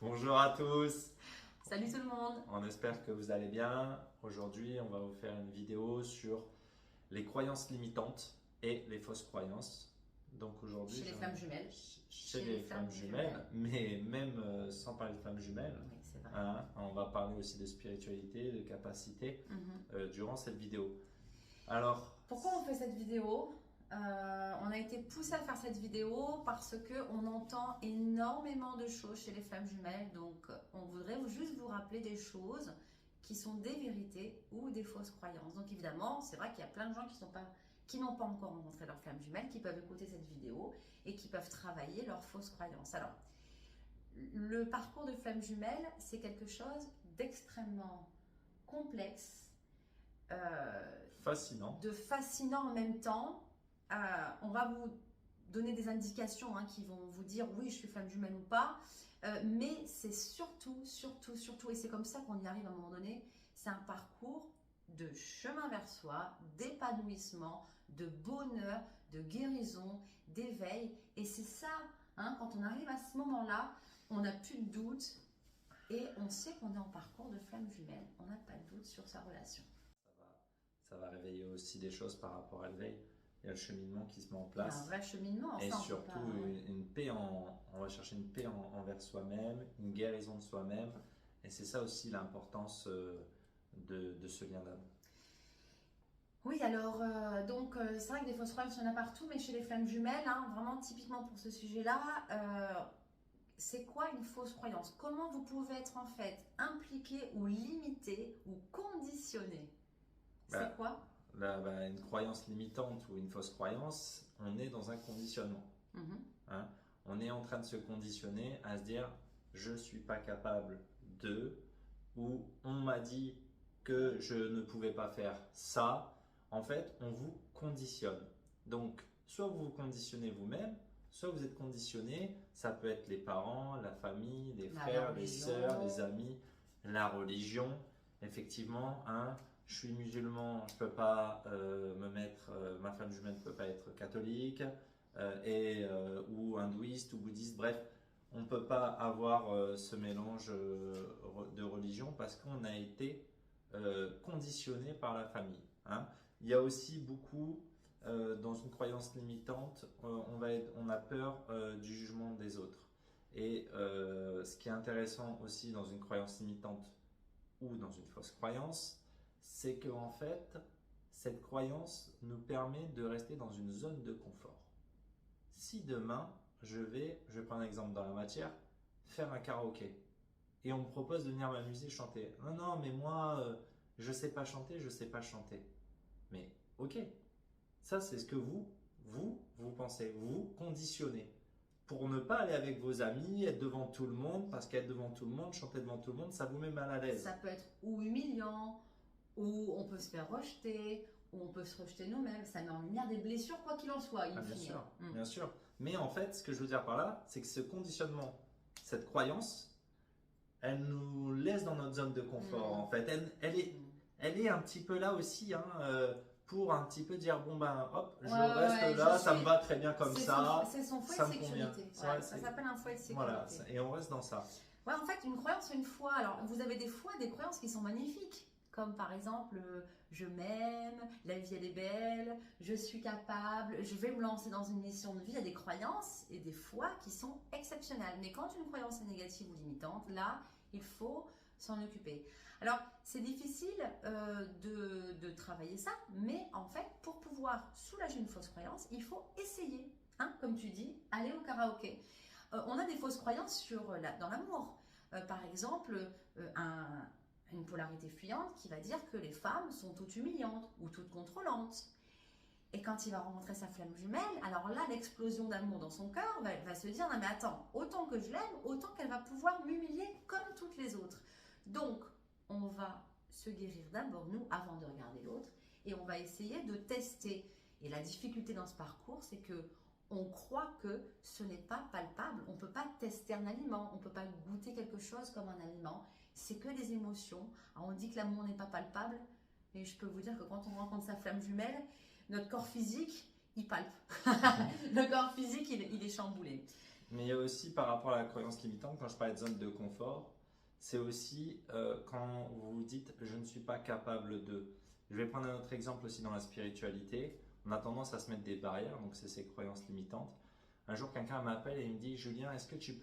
Bonjour à tous, Salut tout le monde! on espère que vous allez bien. Aujourd'hui, on va vous faire une vidéo sur les croyances limitantes et les fausses croyances. Donc aujourd'hui, Chez les flammes jumelles. chez les femmes jumelles, mais même sans parler de femmes jumelles, Oui, c'est vrai. hein, on va parler aussi de spiritualité, de capacité durant cette vidéo. Alors, Pourquoi on fait cette vidéo? On a été poussé à faire cette vidéo parce qu'on entend énormément de choses chez les flammes jumelles. Donc, on voudrait juste vous rappeler des choses qui sont des vérités ou des fausses croyances. Donc, évidemment, c'est vrai qu'il y a plein de gens qui n'ont pas encore rencontré leurs flammes jumelles, qui peuvent écouter cette vidéo et qui peuvent travailler leurs fausses croyances. Alors, le parcours de flammes jumelles, c'est quelque chose d'extrêmement complexe, fascinant. de fascinant en même temps. On va vous donner des indications qui vont vous dire oui, je suis flamme jumelle ou pas. Mais c'est surtout, et c'est comme ça qu'on y arrive à un moment donné, c'est un parcours de chemin vers soi, d'épanouissement, de bonheur, de guérison, d'éveil. Et c'est ça, quand on arrive à ce moment-là, on n'a plus de doute et on sait qu'on est en parcours de flamme jumelle. On n'a pas de doute sur sa relation. Ça va réveiller aussi des choses par rapport à l'éveil. Il y a le cheminement qui se met en Il y a place. un vrai cheminement. Et Ça, surtout, une paix on va chercher une paix envers soi-même, une guérison de soi-même. Et c'est ça aussi l'importance de ce lien d'âme. Oui, alors, c'est vrai que des fausses croyances, il y en a partout, mais chez les flammes jumelles, vraiment typiquement pour ce sujet-là, c'est quoi une fausse croyance? Comment vous pouvez être en fait impliqué ou limité ou conditionné? Bah, C'est quoi? une croyance limitante ou une fausse croyance, on est dans un conditionnement. Hein. On est en train de se conditionner à se dire je ne suis pas capable de, ou on m'a dit que je ne pouvais pas faire ça. En fait, on vous conditionne. Donc, soit vous vous conditionnez vous-même, soit vous êtes conditionné. Ça peut être les parents, la famille, les frères, les sœurs, les amis, la religion. Effectivement, je suis musulman, je peux pas ma femme jumelle ne peut pas être catholique ou hindouiste ou bouddhiste. Bref, on ne peut pas avoir ce mélange de religion parce qu'on a été conditionné par la famille. Il y a aussi beaucoup dans une croyance limitante, on a peur du jugement des autres. Et ce qui est intéressant aussi dans une croyance limitante ou dans une fausse croyance, c'est que en fait, cette croyance nous permet de rester dans une zone de confort. Si demain, je vais prendre un exemple dans la matière, faire un karaoké, et on me propose de venir m'amuser, chanter. Non, non, mais moi, je sais pas chanter, je sais pas chanter. Mais ok, ça c'est ce que vous pensez, vous conditionnez pour ne pas aller avec vos amis, être devant tout le monde, parce qu'être devant tout le monde, chanter devant tout le monde, ça vous met mal à l'aise. Ça peut être ou humiliant, ou on peut se faire rejeter, ou on peut se rejeter nous-mêmes. Ça met en lumière des blessures, quoi qu'il en soit. Bien sûr, bien sûr. Mais en fait, ce que je veux dire par là, c'est que ce conditionnement, cette croyance, elle nous laisse dans notre zone de confort. En fait, elle est un petit peu là aussi, pour un petit peu dire bon ben hop, je reste là, ça me va très bien comme ça. C'est son foyer de sécurité. Ça s'appelle un foyer de sécurité. Voilà, et on reste dans ça. Ouais, en fait, une croyance, c'est une foi. Alors, vous avez des fois des croyances qui sont magnifiques, comme par exemple, je m'aime, la vie elle est belle, je suis capable, je vais me lancer dans une mission de vie. Il y a des croyances et des foi qui sont exceptionnelles. Mais quand une croyance est négative ou limitante, là, il faut s'en occuper. Alors, c'est difficile de travailler ça, mais en fait, pour pouvoir soulager une fausse croyance, il faut essayer. Comme tu dis, aller au karaoké. On a des fausses croyances dans l'amour. Par exemple, une polarité fuyante qui va dire que les femmes sont toutes humiliantes ou toutes contrôlantes. Et quand il va rencontrer sa flamme jumelle, alors là, l'explosion d'amour dans son cœur va se dire « Non mais attends, autant que je l'aime, autant qu'elle va pouvoir m'humilier comme toutes les autres. » Donc, on va se guérir d'abord, nous, avant de regarder l'autre, et on va essayer de tester. Et la difficulté dans ce parcours, c'est que on croit que ce n'est pas palpable. On ne peut pas tester un aliment, on ne peut pas goûter quelque chose comme un aliment. C'est que des émotions. Alors on dit que l'amour n'est pas palpable, mais je peux vous dire que quand on rencontre sa flamme jumelle, notre corps physique, il palpe. Le corps physique, il est chamboulé. Mais il y a aussi par rapport à la croyance limitante, quand je parlais de zone de confort, c'est aussi quand vous vous dites je ne suis pas capable de. Je vais prendre un autre exemple aussi dans la spiritualité. On a tendance à se mettre des barrières, donc c'est ces croyances limitantes. Un jour, quelqu'un m'appelle et il me dit Julien, est-ce que tu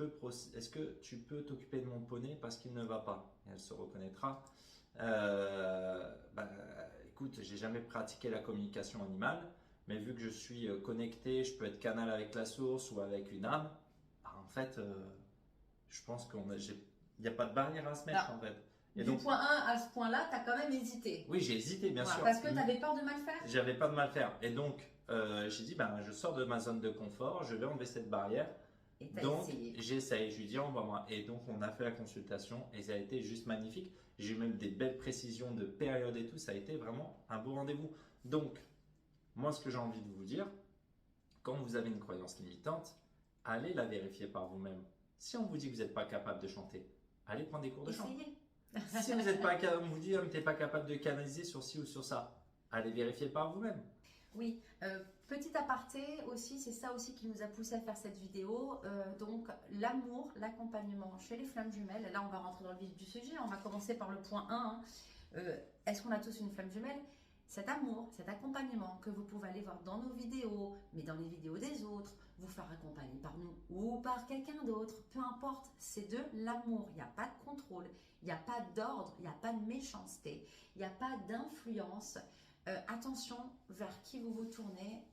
peux t'occuper de mon poney parce qu'il ne va pas? Et elle se reconnaîtra. Écoute, j'ai jamais pratiqué la communication animale, mais vu que je suis connecté, je peux être canal avec la source ou avec une âme. En fait, je pense qu'il n'y a pas de barrière à se mettre en fait. Et du point 1 à ce point-là, tu as quand même hésité. Oui, j'ai hésité, bien sûr. Parce que tu avais peur de mal faire. J'avais peur de mal faire. Et donc, j'ai dit, je sors de ma zone de confort, je vais enlever cette barrière. Et donc, j'essaye. Je lui dis, envoie-moi. Et donc, on a fait la consultation et ça a été juste magnifique. J'ai eu même des belles précisions de période et tout. Ça a été vraiment un beau rendez-vous. Donc, moi, ce que j'ai envie de vous dire, quand vous avez une croyance limitante, allez la vérifier par vous-même. Si on vous dit que vous n'êtes pas capable de chanter, allez prendre des cours de chant. Si vous n'êtes pas capable, on vous dit que tu n'es pas capable de canaliser sur ci ou sur ça, allez vérifier par vous-même. Oui, petit aparté aussi, c'est ça aussi qui nous a poussé à faire cette vidéo. Donc l'amour, l'accompagnement chez les flammes jumelles. Là, on va rentrer dans le vif du sujet. On va commencer par le point 1. Est-ce qu'on a tous une flamme jumelle? Cet amour, cet accompagnement que vous pouvez aller voir dans nos vidéos, mais dans les vidéos des autres, vous faire accompagner par nous ou par quelqu'un d'autre, peu importe, c'est de l'amour. Il n'y a pas de contrôle, il n'y a pas d'ordre, il n'y a pas de méchanceté, il n'y a pas d'influence. Attention vers qui vous vous tournez.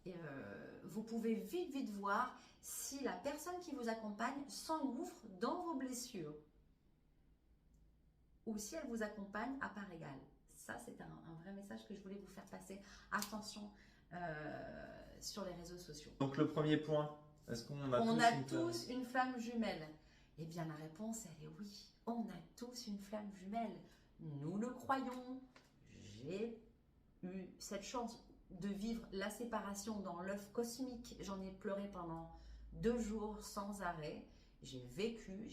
Vous pouvez vite voir si la personne qui vous accompagne s'engouffre dans vos blessures ou si elle vous accompagne à part égale. Ça, c'est un vrai message que je voulais vous faire passer. Attention sur les réseaux sociaux. Donc le premier point, est-ce qu'on a tous une flamme jumelle? Eh bien la réponse, elle est oui. On a tous une flamme jumelle. Nous le croyons. J'ai eu cette chance de vivre la séparation dans l'œuf cosmique. J'en ai pleuré pendant 2 jours sans arrêt. J'ai vécu,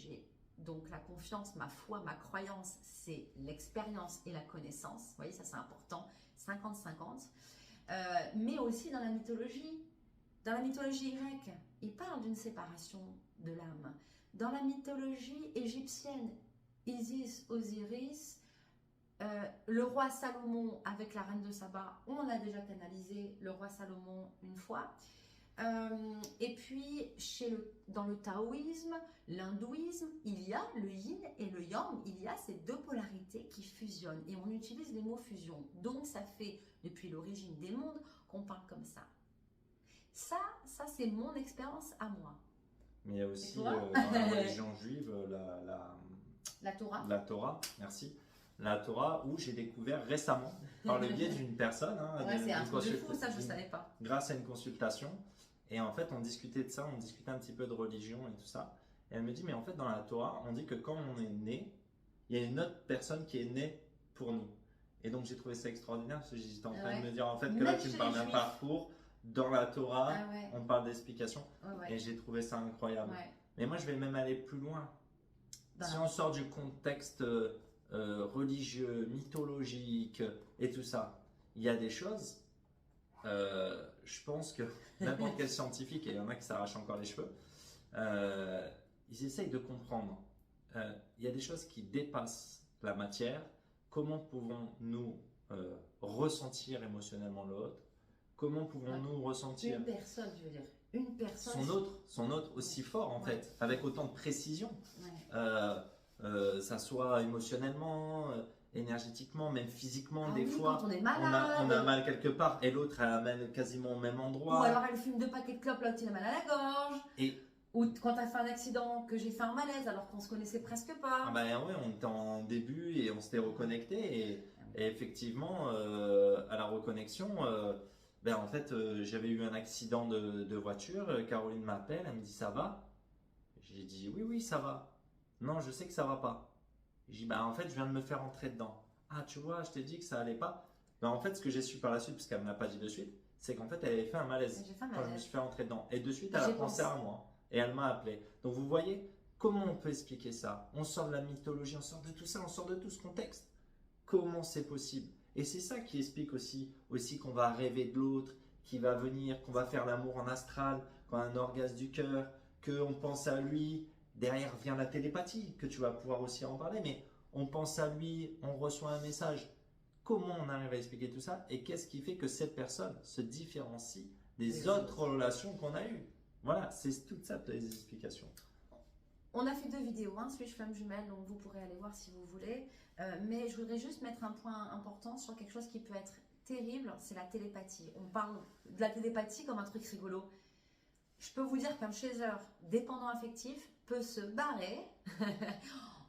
donc la confiance, ma foi, ma croyance, c'est l'expérience et la connaissance. Vous voyez, ça c'est important, 50-50. Mais aussi dans la mythologie grecque, il parle d'une séparation de l'âme. Dans la mythologie égyptienne, Isis, Osiris, le roi Salomon avec la reine de Saba, on a déjà canalisé le roi Salomon une fois. Et puis, dans le taoïsme, l'hindouisme, il y a le yin et le yang, il y a ces 2 polarités qui fusionnent. Et on utilise les mots fusion. Donc, ça fait, depuis l'origine des mondes, qu'on parle comme ça. Ça c'est mon expérience à moi. Mais il y a aussi dans la religion juive, la Torah. La Torah, merci. La Torah, où j'ai découvert récemment, par le biais d'une personne. C'est un truc de fou, ça je ne savais pas. Grâce à une consultation. Et en fait, on discutait de ça, on discutait un petit peu de religion et tout ça. Et elle me dit, mais en fait, dans la Torah, on dit que quand on est né, il y a une autre personne qui est née pour nous. Et donc, j'ai trouvé ça extraordinaire parce que j'étais en train de me dire, en fait, que là, tu me parles d'un parcours. Dans la Torah, on parle d'explication. Et j'ai trouvé ça incroyable. Mais moi, je vais même aller plus loin. Si on sort du contexte religieux, mythologique et tout ça, il y a des choses, je pense que n'importe quel scientifique, et il y en a qui s'arrachent encore les cheveux, ils essayent de comprendre. Il y a des choses qui dépassent la matière. Comment pouvons-nous ressentir émotionnellement l'autre? Comment pouvons-nous ressentir une personne, je veux dire, une personne, son autre aussi fort en fait, avec autant de précision, ça soit émotionnellement, énergétiquement, même physiquement, des fois. Quand on est malade, on a mal quelque part et l'autre elle a mal quasiment au même endroit. Ou alors elle fume 2 paquets de clopes, l'autre il a mal à la gorge. Ou quand tu as fait un accident, que j'ai fait un malaise alors qu'on se connaissait presque pas. On était en début et on s'était reconnecté et effectivement à la reconnexion. En fait, j'avais eu un accident de voiture. Caroline m'appelle, elle me dit ça va? J'ai dit oui, ça va. Non, je sais que ça va pas. J'ai dit en fait, je viens de me faire entrer dedans. Ah, tu vois, je t'ai dit que ça allait pas. En fait, ce que j'ai su par la suite, parce qu'elle me l'a pas dit de suite, c'est qu'en fait, elle avait fait un malaise quand je me suis fait entrer dedans. Et de suite, elle a pensé à moi et elle m'a appelé. Donc, vous voyez comment on peut expliquer ça? On sort de la mythologie, on sort de tout ça, on sort de tout ce contexte. Comment c'est possible? Et c'est ça qui explique aussi qu'on va rêver de l'autre, qui va venir, qu'on va faire l'amour en astral, qu'on a un orgasme du cœur, qu'on pense à lui, derrière vient la télépathie, que tu vas pouvoir aussi en parler, mais on pense à lui, on reçoit un message. Comment on arrive à expliquer tout ça et qu'est-ce qui fait que cette personne se différencie des autres relations qu'on a eues? Voilà, c'est tout ça, les explications. On a fait 2 vidéos, Switch Flamme Jumelle, donc vous pourrez aller voir si vous voulez. Mais je voudrais juste mettre un point important sur quelque chose qui peut être terrible, c'est la télépathie. On parle de la télépathie comme un truc rigolo. Je peux vous dire qu'un chaser dépendant affectif peut se barrer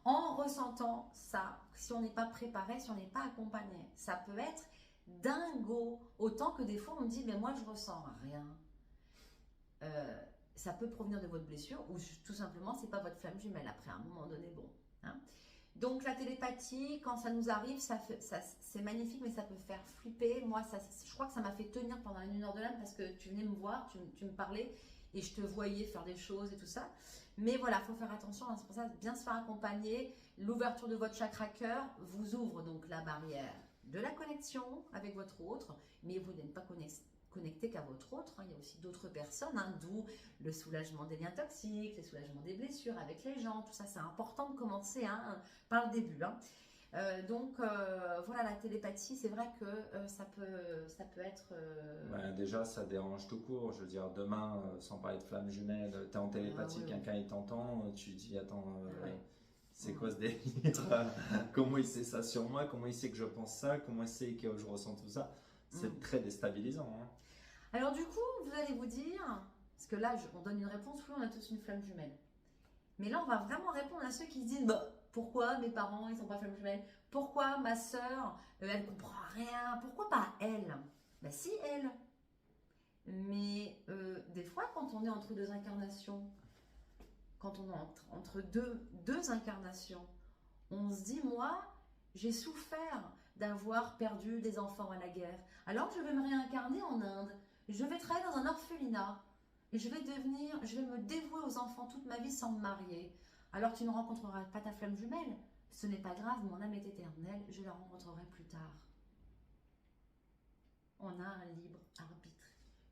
en ressentant ça, si on n'est pas préparé, si on n'est pas accompagné. Ça peut être dingo, autant que des fois on me dit mais moi je ressens rien. Ça peut provenir de votre blessure ou tout simplement c'est pas votre flamme jumelle après à un moment donné, bon. Donc la télépathie, quand ça nous arrive, c'est magnifique, mais ça peut faire flipper. Moi, je crois que ça m'a fait tenir pendant 1 heure de l'âme parce que tu venais me voir, tu me parlais et je te voyais faire des choses et tout ça. Mais voilà, il faut faire attention, c'est pour ça, bien se faire accompagner. L'ouverture de votre chakra cœur vous ouvre donc la barrière de la connexion avec votre autre, mais vous n'êtes pas connecté qu'à votre autre. Il y a aussi d'autres personnes, d'où le soulagement des liens toxiques, le soulagement des blessures avec les gens, tout ça, c'est important de commencer par le début. Donc voilà, la télépathie, c'est vrai que ça peut être... déjà, ça dérange tout court. Je veux dire, demain, sans parler de flamme jumelle, tu es en télépathie, quelqu'un il t'entend, tu te dis, attends, c'est quoi ce délire? Comment il sait ça sur moi? Comment il sait que je pense ça? Comment il sait que je ressens tout ça? C'est très déstabilisant. Alors du coup, vous allez vous dire, parce que là, on donne une réponse, oui, on a tous une flamme jumelle. Mais là, on va vraiment répondre à ceux qui se disent, pourquoi mes parents, ils sont pas flammes jumelles? Pourquoi ma soeur, elle ne comprend rien? Pourquoi pas elle? Si, elle. Mais des fois, quand on est entre 2 incarnations, quand on est entre deux incarnations, on se dit, moi, j'ai souffert d'avoir perdu des enfants à la guerre. Alors, je vais me réincarner en Inde. Je vais travailler dans un orphelinat. Et je vais me dévouer aux enfants toute ma vie sans me marier. Alors tu ne rencontreras pas ta flamme jumelle. Ce n'est pas grave, mon âme est éternelle, je la rencontrerai plus tard. On a un libre arbitre,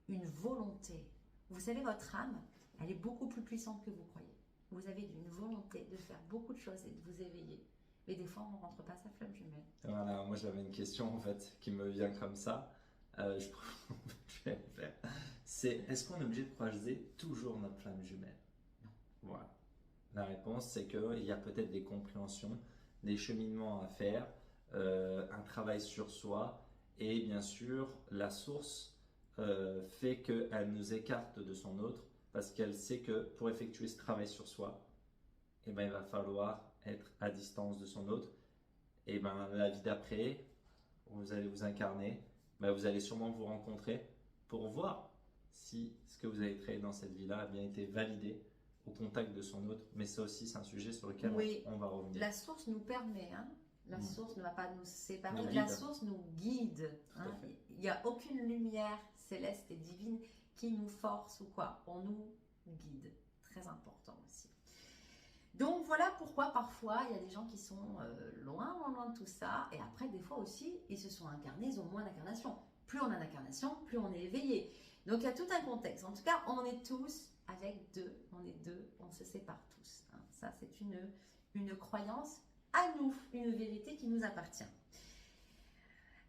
une volonté. Vous savez, votre âme, elle est beaucoup plus puissante que vous croyez. Vous avez une volonté de faire beaucoup de choses et de vous éveiller. Mais des fois, on ne rencontre pas sa flamme jumelle. Voilà, moi j'avais une question en fait qui me vient comme ça. Je vais le faire. C'est, est-ce qu'on est obligé de croiser toujours notre flamme jumelle? Non. Voilà. La réponse, c'est qu'il y a peut-être des compréhensions, des cheminements à faire, un travail sur soi, et bien sûr, la source fait qu'elle nous écarte de son autre, parce qu'elle sait que pour effectuer ce travail sur soi, il va falloir être à distance de son autre. Et la vie d'après, vous allez vous incarner, vous allez sûrement vous rencontrer pour voir si ce que vous avez créé dans cette vie-là a bien été validé au contact de son autre. Mais ça aussi, c'est un sujet sur lequel on va revenir. La source nous permet, la source ne va pas nous séparer, la source nous guide. Il n'y a aucune lumière céleste et divine qui nous force ou quoi. On nous guide. Très important aussi. Donc voilà pourquoi parfois il y a des gens qui sont loin de tout ça, et après des fois aussi ils se sont incarnés, ils ont moins d'incarnation. Plus on a d'incarnation, plus on est éveillé. Donc il y a tout un contexte. En tout cas, on est tous avec deux, on se sépare tous. Ça c'est une croyance à nous, une vérité qui nous appartient.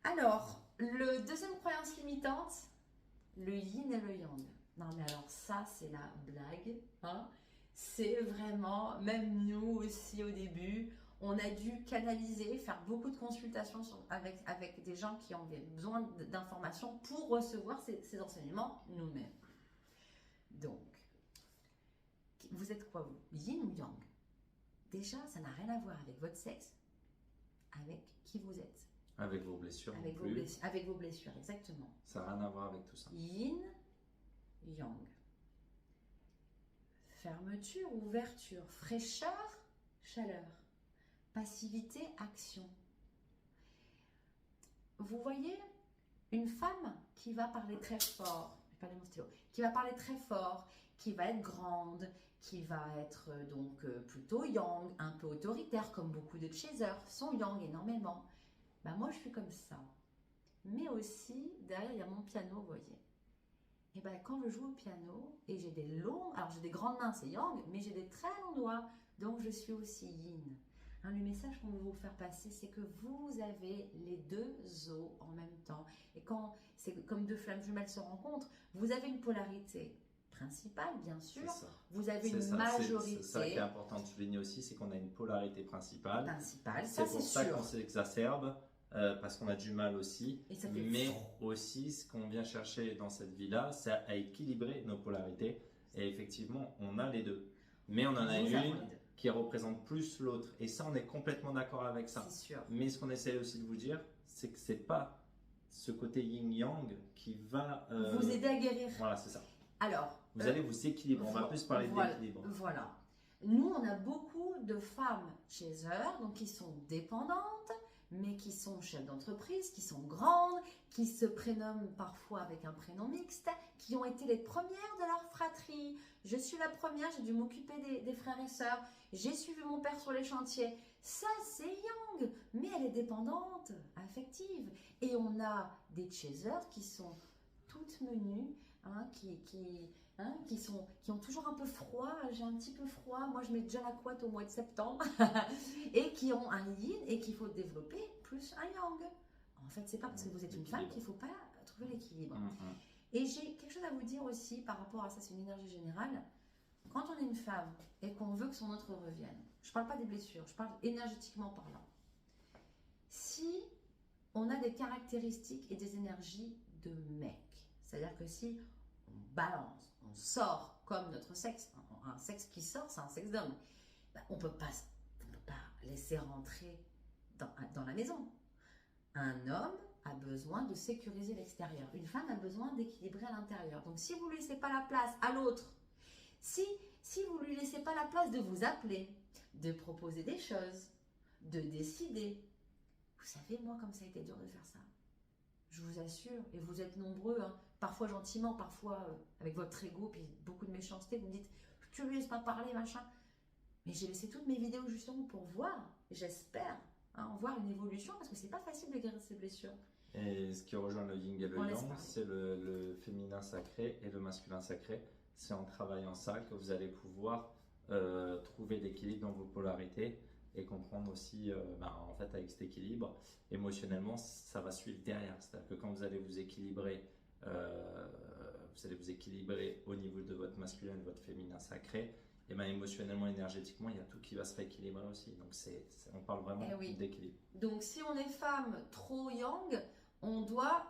Alors, le deuxième croyance limitante, le yin et le yang. Non mais alors ça c'est la blague, C'est vraiment, même nous aussi au début, on a dû canaliser, faire beaucoup de consultations avec des gens qui ont besoin d'informations pour recevoir ces enseignements nous-mêmes. Donc, vous êtes quoi vous? Yin ou yang? Déjà, ça n'a rien à voir avec votre sexe, avec qui vous êtes. Avec vos blessures avec vos blessures, exactement. Ça n'a rien à voir avec tout ça. Yin, yang. Fermeture, ouverture, fraîcheur, chaleur, passivité, action. Vous voyez une femme qui va parler très fort, je vais parler mon stylo, qui va parler très fort, qui va être grande, qui va être donc plutôt yang, un peu autoritaire, comme beaucoup de chasers sont yang énormément. Moi je suis comme ça. Mais aussi, derrière il y a mon piano, vous voyez. Et ben quand je joue au piano et j'ai des longs, alors j'ai des grandes mains, c'est yang, mais j'ai des très longs doigts, donc je suis aussi yin. Hein, le message qu'on veut vous faire passer, c'est que vous avez les deux os en même temps. Et quand c'est comme deux flammes jumelles se rencontrent, vous avez une polarité principale, bien sûr. Vous avez une majorité. C'est ça qui est important de souligner aussi, c'est qu'on a une polarité principale. C'est pour ça qu'on s'exacerbe. Parce qu'on a du mal aussi, mais aussi ce qu'on vient chercher dans cette vie-là, c'est à équilibrer nos polarités. Et effectivement, on a les deux. Mais on en a une qui représente plus l'autre. Et ça, on est complètement d'accord avec ça. C'est sûr. Mais ce qu'on essaie aussi de vous dire, c'est que c'est pas ce côté yin-yang qui va vous aider à guérir. Voilà, c'est ça. Alors, vous allez vous équilibrer. On va plus parler d'équilibre. Voilà. Nous, on a beaucoup de femmes chasers, donc qui sont dépendantes, mais qui sont chefs d'entreprise, qui sont grandes, qui se prénomment parfois avec un prénom mixte, qui ont été les premières de leur fratrie. Je suis la première, j'ai dû m'occuper des frères et sœurs. J'ai suivi mon père sur les chantiers. Ça, c'est yang, mais elle est dépendante, affective. Et on a des chasers qui sont toutes menues, hein, qui ont toujours un peu froid. J'ai un petit peu froid, moi je mets déjà la couette au mois de septembre, et qui ont un yin et qu'il faut développer plus un yang. En fait, c'est pas parce que vous êtes une femme qu'il ne faut pas trouver l'équilibre. Et j'ai quelque chose à vous dire aussi par rapport à ça, c'est une énergie générale. Quand on est une femme et qu'on veut que son autre revienne, je ne parle pas des blessures, je parle énergétiquement parlant. Si on a des caractéristiques et des énergies de mec, c'est-à-dire que si on balance, on sort comme notre sexe, un sexe qui sort, c'est un sexe d'homme, ben, on ne peut pas laisser rentrer dans la maison. Un homme a besoin de sécuriser l'extérieur. Une femme a besoin d'équilibrer à l'intérieur. Donc si vous ne laissez pas la place à l'autre, si vous ne lui laissez pas la place de vous appeler, de proposer des choses, de décider, vous savez, moi, comme ça a été dur de faire ça. Je vous assure, et vous êtes nombreux, hein, parfois gentiment, parfois avec votre ego, puis beaucoup de méchanceté, vous me dites, tu ne lui laisses pas parler, machin. Mais j'ai laissé toutes mes vidéos justement pour voir, j'espère, voir une évolution, parce que c'est pas facile de guérir ces blessures. Et ce qui rejoint le yin et le yang, c'est le féminin sacré et le masculin sacré. C'est en travaillant ça que vous allez pouvoir trouver l'équilibre dans vos polarités et comprendre aussi, en fait, avec cet équilibre, émotionnellement, ça va suivre derrière. C'est-à-dire que quand vous allez vous équilibrer au niveau de votre masculin et de votre féminin sacré, et bien émotionnellement, énergétiquement, il y a tout qui va se rééquilibrer aussi. Donc, on parle vraiment d'équilibre. Donc, si on est femme trop yang, on doit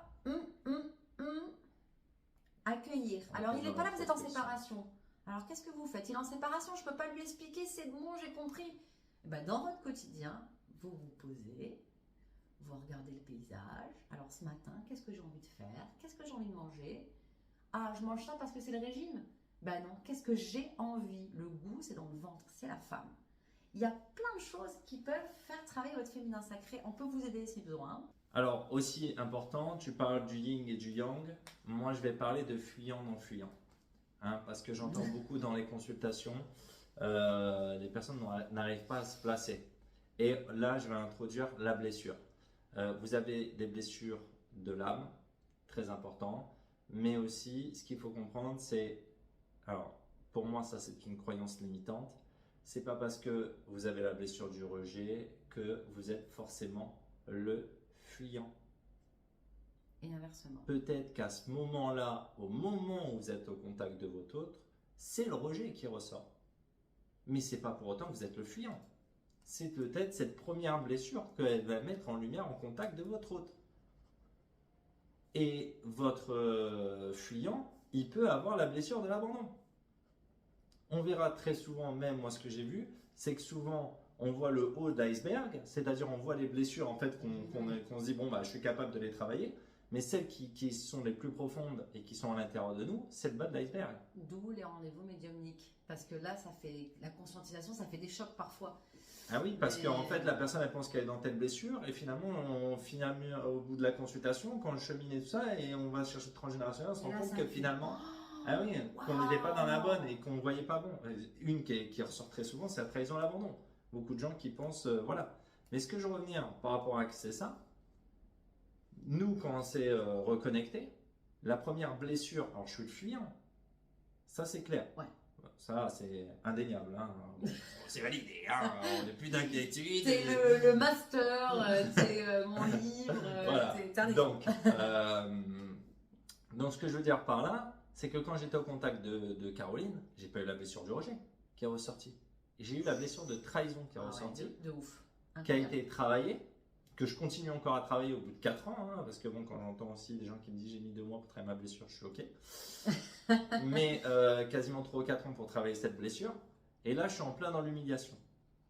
accueillir. Alors, il n'est pas là, vous êtes en séparation. Alors, qu'est-ce que vous faites? Il est en séparation, je ne peux pas lui expliquer, c'est bon, j'ai compris. Et ben, dans votre quotidien, vous vous posez, vous regardez le paysage. Alors, ce matin, qu'est-ce que j'ai envie de faire? Qu'est-ce que j'ai envie de manger? Ah, je mange ça parce que c'est le régime? Ben non, qu'est-ce que j'ai envie? Le goût, c'est dans le ventre, c'est la femme. Il y a plein de choses qui peuvent faire travailler votre féminin sacré. On peut vous aider si besoin. Alors, aussi important, tu parles du yin et du yang. Moi, je vais parler de fuyant non fuyant. Parce que j'entends beaucoup dans les consultations, les personnes n'arrivent pas à se placer. Et là, je vais introduire la blessure. Vous avez des blessures de l'âme, très important. Mais aussi, ce qu'il faut comprendre, c'est... Alors, pour moi, ça, c'est une croyance limitante. C'est pas parce que vous avez la blessure du rejet que vous êtes forcément le fuyant. Et inversement. Peut-être qu'à ce moment-là, au moment où vous êtes au contact de votre autre, c'est le rejet qui ressort. Mais c'est pas pour autant que vous êtes le fuyant. C'est peut-être cette première blessure qu'elle va mettre en lumière en contact de votre autre. Et votre fuyant, il peut avoir la blessure de l'abandon. On verra très souvent, même moi ce que j'ai vu, c'est que souvent on voit le haut de l'iceberg, c'est-à-dire on voit les blessures en fait qu'on se dit bon je suis capable de les travailler, mais celles qui sont les plus profondes et qui sont à l'intérieur de nous, c'est le bas de l'iceberg. D'où les rendez-vous médiumniques, parce que là ça fait la conscientisation, ça fait des chocs parfois. Ah oui, parce qu'en fait la personne elle pense qu'elle est dans telle blessure et finalement on finit au bout de la consultation quand on chemine et tout ça et on va chercher le transgénérationnel, on se rend compte que finalement qu'on n'était pas dans la bonne et qu'on ne voyait pas bon. Une qui ressort très souvent, c'est la trahison et l'abandon. Beaucoup de gens qui pensent voilà. Mais ce que je veux revenir par rapport à c'est ça, nous quand on s'est reconnecté, La première blessure, alors je suis le fuyant, ça c'est clair. Ouais. Ça c'est indéniable, hein. Bon, c'est validé, hein. On n'a plus d'inquiétude. C'est le master, c'est mon livre, voilà. c'est Donc ce que je veux dire par là, c'est que quand j'étais au contact de Caroline, j'ai pas eu la blessure du rejet qui est ressortie. J'ai eu la blessure de trahison qui est ressortie, de ouf. qui a été travaillée, que je continue encore à travailler au bout de 4 ans, hein, parce que bon, quand j'entends aussi des gens qui me disent j'ai mis 2 mois pour travailler ma blessure, je suis ok. Mais quasiment 3 ou 4 ans pour travailler cette blessure. Et là, je suis en plein dans l'humiliation.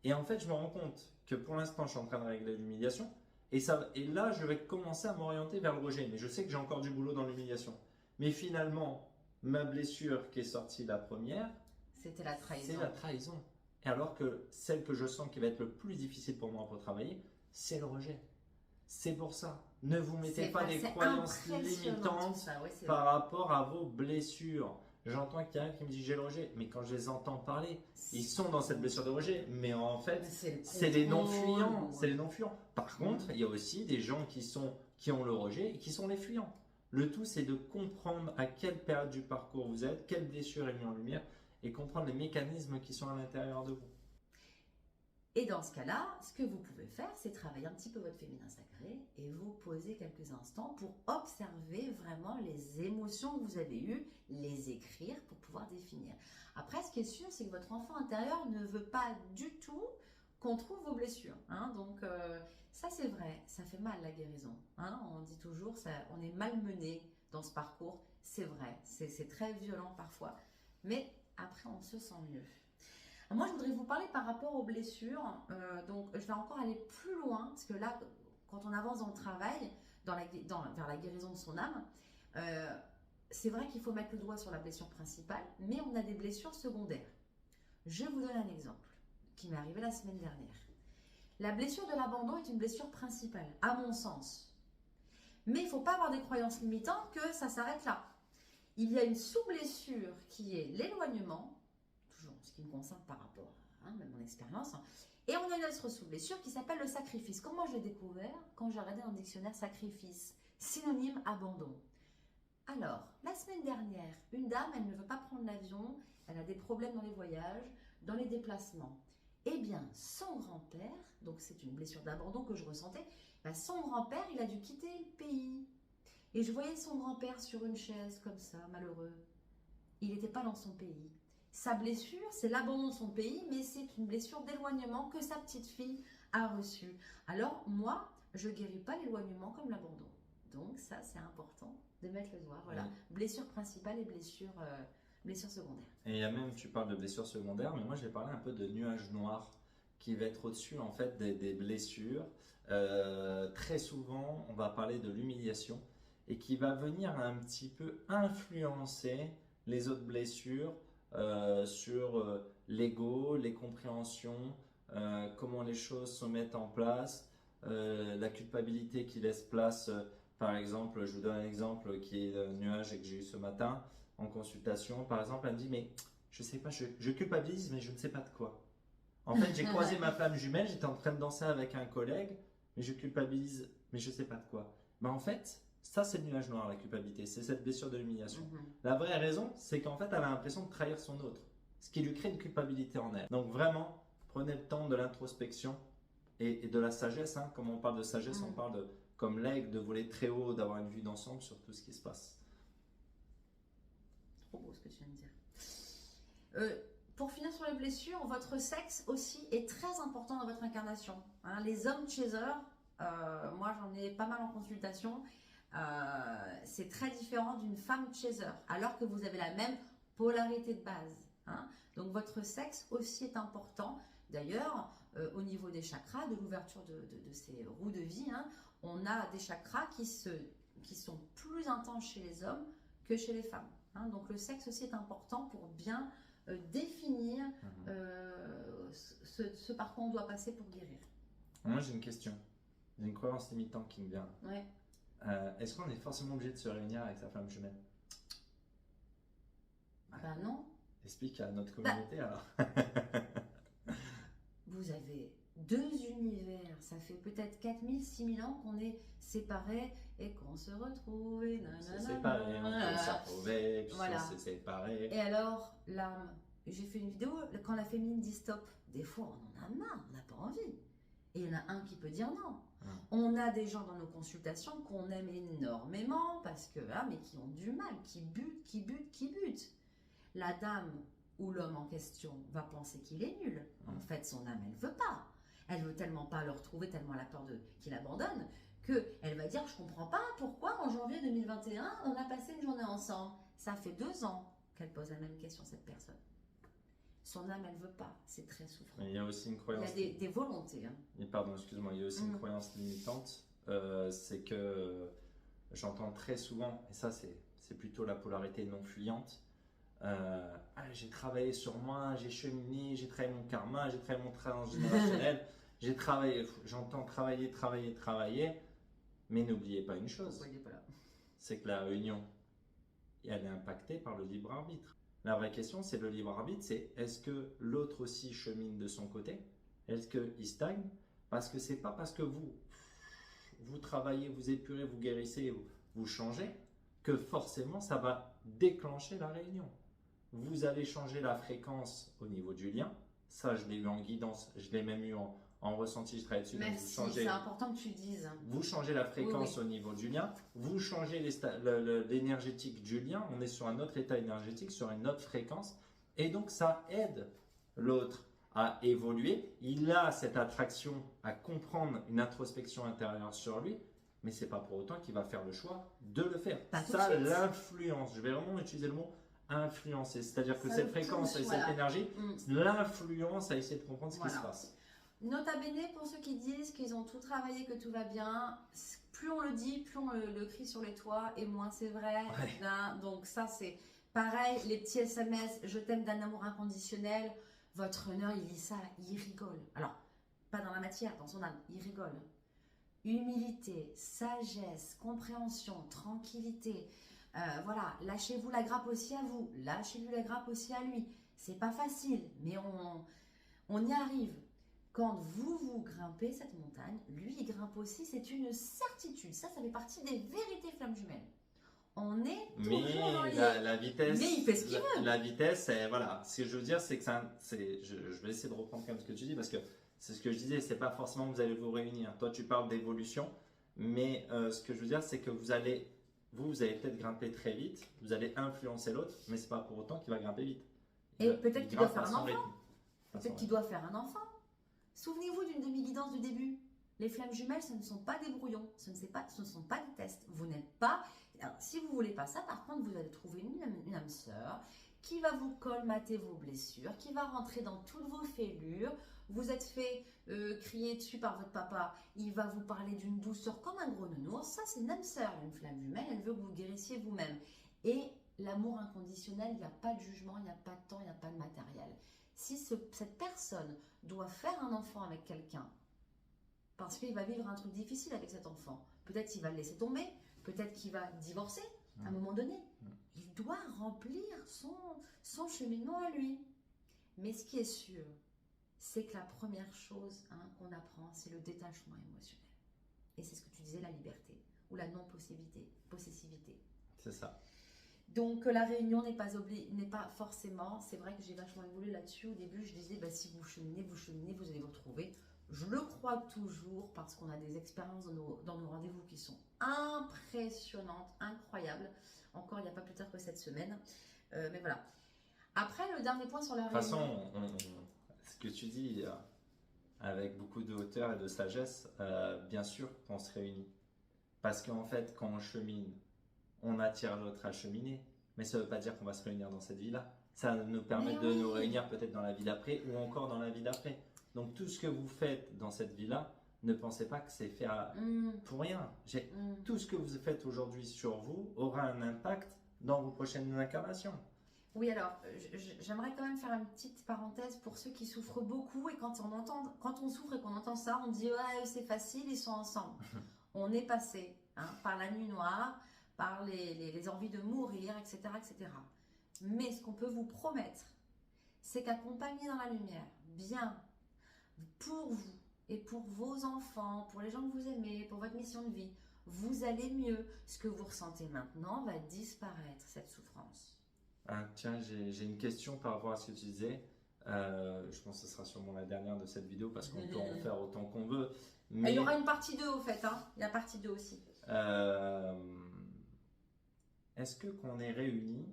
Et en fait, je me rends compte que pour l'instant, je suis en train de régler l'humiliation. Et là, je vais commencer à m'orienter vers le rejet. Mais je sais que j'ai encore du boulot dans l'humiliation. Mais finalement, ma blessure qui est sortie la première, c'était la trahison. C'est la trahison. Et alors que celle que je sens qui va être le plus difficile pour moi pour travailler, c'est le rejet. C'est pour ça. Ne vous mettez pas des croyances limitantes par rapport à vos blessures. J'entends qu'il y a un qui me dit j'ai le rejet, mais quand je les entends parler, ils sont dans cette blessure de rejet, mais en fait, c'est les non-fuyants. C'est les non-fuyants. Par contre, il y a aussi des gens qui ont le rejet et qui sont les fuyants. Le tout, c'est de comprendre à quelle période du parcours vous êtes, quelle blessure est mise en lumière, et comprendre les mécanismes qui sont à l'intérieur de vous. Et dans ce cas-là, ce que vous pouvez faire, c'est travailler un petit peu votre féminin sacré et vous poser quelques instants pour observer vraiment les émotions que vous avez eues, les écrire pour pouvoir définir. Après, ce qui est sûr, c'est que votre enfant intérieur ne veut pas du tout qu'on trouve vos blessures. Hein. Donc, ça c'est vrai, ça fait mal la guérison. Hein. On dit toujours, on est malmené dans ce parcours. C'est vrai, c'est très violent parfois. Mais après, on se sent mieux. Moi, je voudrais vous parler par rapport aux blessures. Donc, je vais encore aller plus loin, parce que là, quand on avance dans le travail, vers la guérison de son âme, c'est vrai qu'il faut mettre le doigt sur la blessure principale, mais on a des blessures secondaires. Je vous donne un exemple qui m'est arrivé la semaine dernière. La blessure de l'abandon est une blessure principale, à mon sens. Mais il ne faut pas avoir des croyances limitantes que ça s'arrête là. Il y a une sous-blessure qui est l'éloignement, toujours ce qui me concerne par rapport à mon expérience, et on a une autre sous-blessure qui s'appelle le sacrifice. Comment je l'ai découvert? Quand j'ai regardé dans le dictionnaire sacrifice, synonyme abandon. Alors, la semaine dernière, une dame, elle ne veut pas prendre l'avion, elle a des problèmes dans les voyages, dans les déplacements. Eh bien, son grand-père, donc c'est une blessure d'abandon que je ressentais, son grand-père, il a dû quitter le pays. Et je voyais son grand-père sur une chaise comme ça, malheureux. Il n'était pas dans son pays. Sa blessure, c'est l'abandon de son pays, mais c'est une blessure d'éloignement que sa petite fille a reçue. Alors, moi, je ne guéris pas l'éloignement comme l'abandon. Donc, ça, c'est important de mettre le doigt. Voilà, blessure principale et blessure secondaire. Et il y a même, tu parles de blessure secondaire, mais moi, je vais parler un peu de nuage noir qui va être au-dessus, en fait, des blessures. Très souvent, on va parler de l'humiliation et qui va venir un petit peu influencer les autres blessures sur l'ego, les compréhensions, comment les choses se mettent en place, la culpabilité qui laisse place, par exemple, je vous donne un exemple qui est le nuage et que j'ai eu ce matin en consultation. Par exemple, elle me dit, mais je sais pas, je culpabilise, mais je ne sais pas de quoi. En fait, j'ai croisé ma flamme jumelle, j'étais en train de danser avec un collègue, mais je culpabilise, mais je ne sais pas de quoi. Ben, en fait, ça, c'est le nuage noir, la culpabilité. C'est cette blessure de l'humiliation. La vraie raison, c'est qu'en fait, elle a l'impression de trahir son autre. Ce qui lui crée une culpabilité en elle. Donc vraiment, prenez le temps de l'introspection et de la sagesse. Hein. Comme on parle de sagesse, on parle de, comme l'aigle, de voler très haut, d'avoir une vue d'ensemble sur tout ce qui se passe. Trop beau ce que tu viens de dire. Pour finir sur les blessures, votre sexe aussi est très important dans votre incarnation. Hein, les hommes chasers, moi j'en ai pas mal en consultation, c'est très différent d'une femme chaser, alors que vous avez la même polarité de base. Hein. Donc votre sexe aussi est important. D'ailleurs, au niveau des chakras, de l'ouverture de ces roues de vie, hein, on a des chakras qui sont plus intenses chez les hommes que chez les femmes. Hein. Donc le sexe aussi est important pour bien définir ce par quoi on doit passer pour guérir. Moi j'ai une question, j'ai une croyance limitante qui me vient. Ouais. Est-ce qu'on est forcément obligé de se réunir avec sa flamme jumelle? Non. Explique à notre communauté alors. Vous avez deux univers. Ça fait peut-être 4000, 6000 ans qu'on est séparés et qu'on se retrouve. Et on s'est séparés, on peut se retrouver, puis voilà. on s'est séparés. Et alors, l'âme, j'ai fait une vidéo, quand la féminine dit stop, des fois on en a marre, on n'a pas envie. Et il y en a un qui peut dire non. On a des gens dans nos consultations qu'on aime énormément parce que, mais qui ont du mal, qui butent. La dame ou l'homme en question va penser qu'il est nul. En fait, son âme, elle veut pas. Elle veut tellement pas le retrouver, tellement elle a peur qu'il abandonne, qu'elle va dire, je comprends pas pourquoi en janvier 2021, on a passé une journée ensemble. Ça fait 2 ans qu'elle pose la même question, cette personne. Son âme, elle veut pas. C'est très souffrant. Il y a aussi une croyance. Il y a des volontés. Pardon, excuse-moi. Il y a aussi une croyance limitante. C'est que j'entends très souvent, et ça, c'est plutôt la polarité non fuyante. J'ai travaillé sur moi, j'ai cheminé, j'ai travaillé mon karma, j'ai travaillé mon transgénérationnel. J'entends travailler. Mais n'oubliez pas une chose. C'est que la réunion, elle est impactée par le libre arbitre. La vraie question, c'est le libre arbitre, c'est est-ce que l'autre aussi chemine de son côté? Est-ce qu'il stagne? Parce que c'est pas parce que vous travaillez, vous épurez, vous guérissez, vous changez, que forcément ça va déclencher la réunion. Vous allez changer la fréquence au niveau du lien. Ça, je l'ai eu en guidance, je l'ai même eu en ressenti, je travaille dessus. Merci, c'est important que tu le dises. Vous changez la fréquence au niveau du lien, vous changez l'énergétique du lien, on est sur un autre état énergétique, sur une autre fréquence, et donc ça aide l'autre à évoluer. Il a cette attraction à comprendre une introspection intérieure sur lui, mais c'est pas pour autant qu'il va faire le choix de le faire. Ça, l'influence, je vais vraiment utiliser le mot influencer, c'est-à-dire que cette fréquence et cette énergie, l'influence à essayer de comprendre ce qui se passe. Nota bene pour ceux qui disent qu'ils ont tout travaillé, que tout va bien, plus on le dit, plus on le crie sur les toits et moins c'est vrai. Hein, donc ça c'est pareil, les petits SMS, je t'aime d'un amour inconditionnel, votre honneur il lit ça, il rigole. Alors, pas dans la matière, dans son âme, il rigole. Humilité, sagesse, compréhension, tranquillité, voilà, lâchez-vous la grappe aussi à vous, lâchez-lui la grappe aussi à lui. C'est pas facile, mais on y arrive. Quand vous grimpez cette montagne, lui il grimpe aussi, c'est une certitude. Ça fait partie des vérités flammes jumelles. On est toujours dans la vitesse. Mais il fait ce qu'il veut. La vitesse, voilà. Ce que je veux dire, c'est que je vais essayer de reprendre quand même ce que tu dis parce que c'est ce que je disais. C'est pas forcément que vous allez vous réunir. Toi, tu parles d'évolution, mais ce que je veux dire, c'est que vous allez peut-être grimper très vite, vous allez influencer l'autre, mais c'est pas pour autant qu'il va grimper vite. Et peut-être qu'il doit faire un enfant. Peut-être qu'il doit faire un enfant. Souvenez-vous d'une demi-guidance du début. Les flammes jumelles, ce ne sont pas des brouillons, ce ne sont pas des tests. Vous n'êtes pas... Alors, si vous ne voulez pas ça, par contre, vous allez trouver une âme sœur qui va vous colmater vos blessures, qui va rentrer dans toutes vos fêlures. Vous êtes fait crier dessus par votre papa, il va vous parler d'une douceur comme un gros nounours. Ça, c'est une âme sœur, une flamme jumelle, elle veut que vous guérissiez vous-même. Et l'amour inconditionnel, il n'y a pas de jugement, il n'y a pas de temps, il n'y a pas de matériel. Si cette personne doit faire un enfant avec quelqu'un, parce qu'il va vivre un truc difficile avec cet enfant, peut-être qu'il va le laisser tomber, peut-être qu'il va divorcer à un moment donné. Il doit remplir son cheminement à lui. Mais ce qui est sûr, c'est que la première chose qu'on apprend, c'est le détachement émotionnel. Et c'est ce que tu disais, la liberté ou la non-possessivité. C'est ça. Donc la réunion n'est pas forcément, c'est vrai que j'ai vachement évolué là-dessus. Au début, je disais, si vous cheminez, vous allez vous retrouver. Je le crois toujours parce qu'on a des expériences dans nos rendez-vous qui sont impressionnantes, incroyables. Encore, il n'y a pas plus tard que cette semaine. Mais voilà. Après, le dernier point sur la réunion. De toute façon, ce que tu dis avec beaucoup de hauteur et de sagesse, bien sûr qu'on se réunit. Parce qu'en fait, quand on chemine, on attire l'autre à cheminer, mais ça ne veut pas dire qu'on va se réunir dans cette vie-là. Ça va nous permettre de nous réunir peut-être dans la vie d'après ou encore dans la vie d'après. Donc tout ce que vous faites dans cette vie-là, ne pensez pas que c'est fait pour rien. Tout ce que vous faites aujourd'hui sur vous aura un impact dans vos prochaines incarnations. Oui, alors, j'aimerais quand même faire une petite parenthèse pour ceux qui souffrent beaucoup et quand on souffre et qu'on entend ça, on dit « ouais, c'est facile, ils sont ensemble ». On est passé par la nuit noire, par les envies de mourir, etc., etc. Mais ce qu'on peut vous promettre, c'est qu'accompagner dans la lumière, bien, pour vous, et pour vos enfants, pour les gens que vous aimez, pour votre mission de vie, vous allez mieux. Ce que vous ressentez maintenant va disparaître, cette souffrance. Ah, tiens, j'ai une question par rapport à ce que tu disais. Je pense que ce sera sûrement la dernière de cette vidéo parce qu'on peut en faire autant qu'on veut. Mais... il y aura une partie 2 au fait, hein. Il y a partie 2 aussi. Est-ce que quand on est réunis,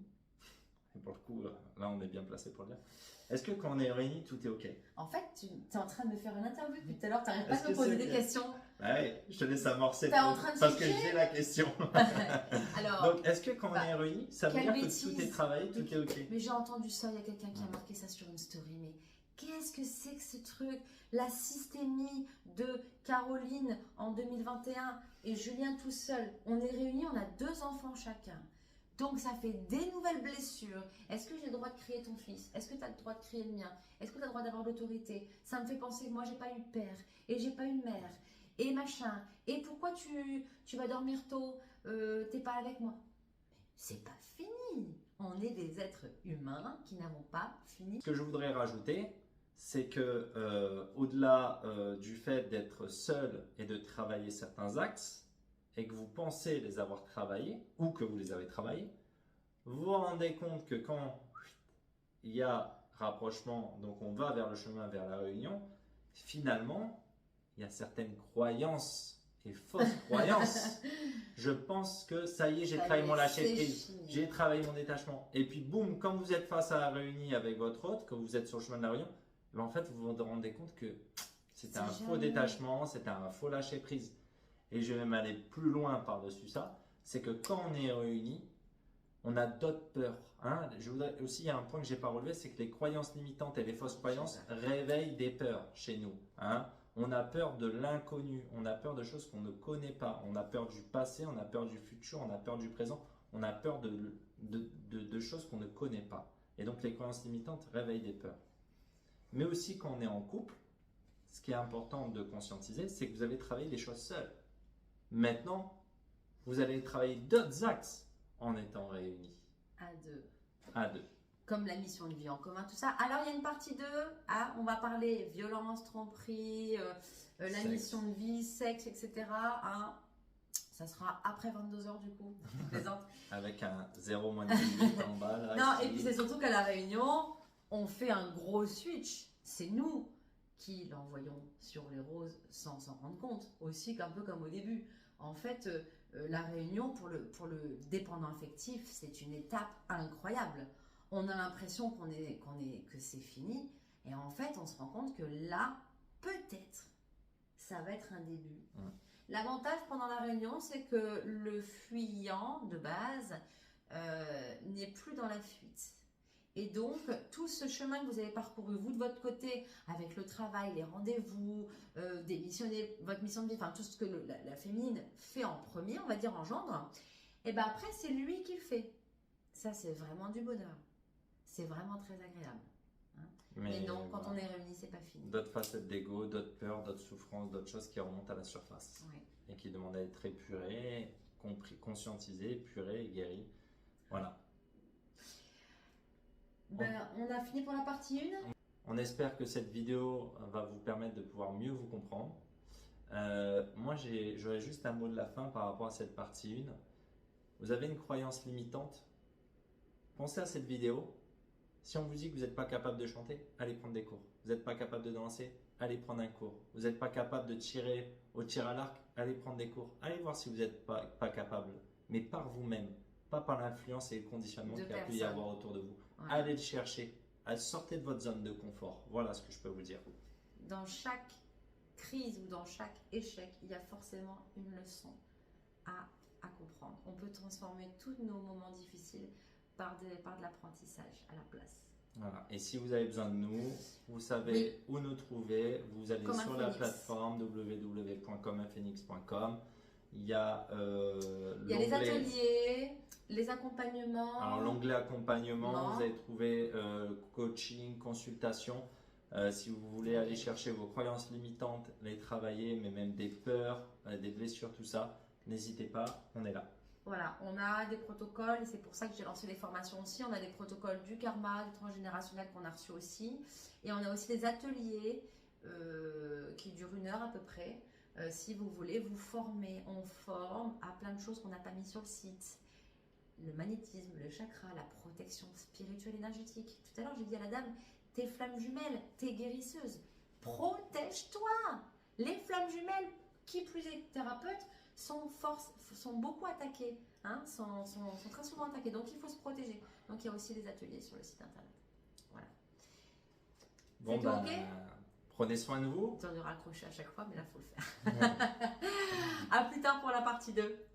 et pour le coup, là on est bien placé pour le dire, est-ce que quand on est réunis, tout est OK? En fait, tu es en train de me faire une interview depuis tout à l'heure, tu n'arrêtes pas de me poser des questions. Ouais, je te laisse amorcer parce que j'ai la question. Alors, donc, est-ce que quand on est réunis, ça veut dire que tout est travaillé, tout est OK? Mais j'ai entendu ça, il y a quelqu'un qui a marqué ça sur une story, mais qu'est-ce que c'est que ce truc? La systémie de Caroline en 2021 et Julien tout seul. On est réunis, on a 2 enfants chacun. Donc ça fait des nouvelles blessures. Est-ce que j'ai le droit de crier ton fils? Est-ce que tu as le droit de crier le mien? Est-ce que tu as le droit d'avoir l'autorité? Ça me fait penser que moi j'ai pas eu de père et j'ai pas eu de mère et machin. Et pourquoi tu vas dormir tôt? T'es pas avec moi? C'est pas fini. On est des êtres humains qui n'avons pas fini. Ce que je voudrais rajouter, c'est que au-delà du fait d'être seul et de travailler certains axes, et que vous pensez les avoir travaillés, ou que vous les avez travaillés, vous vous rendez compte que quand il y a rapprochement, donc on va vers le chemin, vers la réunion, finalement, il y a certaines croyances et fausses croyances. Je pense que ça y est, j'ai travaillé mon lâcher prise, j'ai travaillé mon détachement. Et puis boum, quand vous êtes face à la réunion avec votre hôte, quand vous êtes sur le chemin de la réunion, en fait, vous vous rendez compte que c'était un faux détachement, c'était un faux lâcher prise. Et je vais même aller plus loin par-dessus ça, c'est que quand on est réunis, on a d'autres peurs. Hein. Je voudrais aussi, il y a un point que je n'ai pas relevé, c'est que les croyances limitantes et les fausses croyances réveillent des peurs chez nous. Hein. On a peur de l'inconnu, on a peur de choses qu'on ne connaît pas, on a peur du passé, on a peur du futur, on a peur du présent, on a peur de choses qu'on ne connaît pas. Et donc les croyances limitantes réveillent des peurs. Mais aussi quand on est en couple, ce qui est important de conscientiser, c'est que vous avez travaillé les choses seules. Maintenant, vous allez travailler d'autres axes en étant réunis. À deux. Comme la mission de vie en commun, tout ça. Alors, il y a une partie 2. Ah, on va parler violence, tromperie, la mission de vie, sexe, etc. Ah, ça sera après 22h du coup. Je plaisante. Avec un 0 moins de 18 en bas. Là, non, et puis c'est surtout qu'à la réunion, on fait un gros switch. C'est nous qui l'envoyons sur les roses sans s'en rendre compte. Aussi, un peu comme au début. En fait, la réunion pour le dépendant affectif, c'est une étape incroyable. On a l'impression que c'est fini. Et en fait, on se rend compte que là, peut-être, ça va être un début. L'avantage pendant la réunion, c'est que le fuyant de base n'est plus dans la fuite. Et donc, tout ce chemin que vous avez parcouru, vous de votre côté, avec le travail, les rendez-vous, démissionner, votre mission de vie, enfin tout ce que la féminine fait en premier, on va dire en gendre, et bien après, c'est lui qui le fait. Ça, c'est vraiment du bonheur. C'est vraiment très agréable. Hein. Mais non, quand on est réunis, c'est pas fini. D'autres facettes d'ego, d'autres peurs, d'autres souffrances, d'autres choses qui remontent à la surface. Oui. Et qui demandent à être épurées, conscientisées, épurées et guéries. Voilà. Ben, on a fini pour la partie 1. On espère que cette vidéo va vous permettre de pouvoir mieux vous comprendre. Moi, j'aurais juste un mot de la fin par rapport à cette partie 1. Vous avez une croyance limitante? Pensez à cette vidéo. Si on vous dit que vous n'êtes pas capable de chanter, allez prendre des cours. Vous n'êtes pas capable de danser, allez prendre un cours. Vous n'êtes pas capable de tirer au tir à l'arc, allez prendre des cours. Allez voir si vous n'êtes pas capable, mais par vous-même, pas par l'influence et le conditionnement qu'il y a pu y avoir autour de vous. Ouais. Allez le chercher, sortez de votre zone de confort. Voilà ce que je peux vous dire. Dans chaque crise ou dans chaque échec, il y a forcément une leçon à comprendre. On peut transformer tous nos moments difficiles par de l'apprentissage à la place. Voilà. Et si vous avez besoin de nous, vous savez où nous trouver. Vous allez sur la plateforme www.comumphoenix.com. Il y a les ateliers, les accompagnements. Alors l'onglet accompagnement, vous allez trouver coaching, consultation. Si vous voulez aller chercher vos croyances limitantes, les travailler, mais même des peurs, des blessures, tout ça, n'hésitez pas, on est là. Voilà, on a des protocoles et c'est pour ça que j'ai lancé les formations aussi. On a des protocoles du karma, du transgénérationnel qu'on a reçu aussi. Et on a aussi des ateliers qui dure 1 heure à peu près. Si vous voulez vous former, on forme à plein de choses qu'on n'a pas mis sur le site. Le magnétisme, le chakra, la protection spirituelle énergétique. Tout à l'heure, j'ai dit à la dame, tes flammes jumelles, tes guérisseuses, protège-toi. Les flammes jumelles, qui plus est thérapeute, sont beaucoup attaquées, hein, sont très souvent attaquées. Donc, il faut se protéger. Donc, il y a aussi des ateliers sur le site internet. Voilà. Bon, bah, prenez soin de vous. On de raccrocher à chaque fois, mais là, il faut le faire. À plus tard pour la partie 2.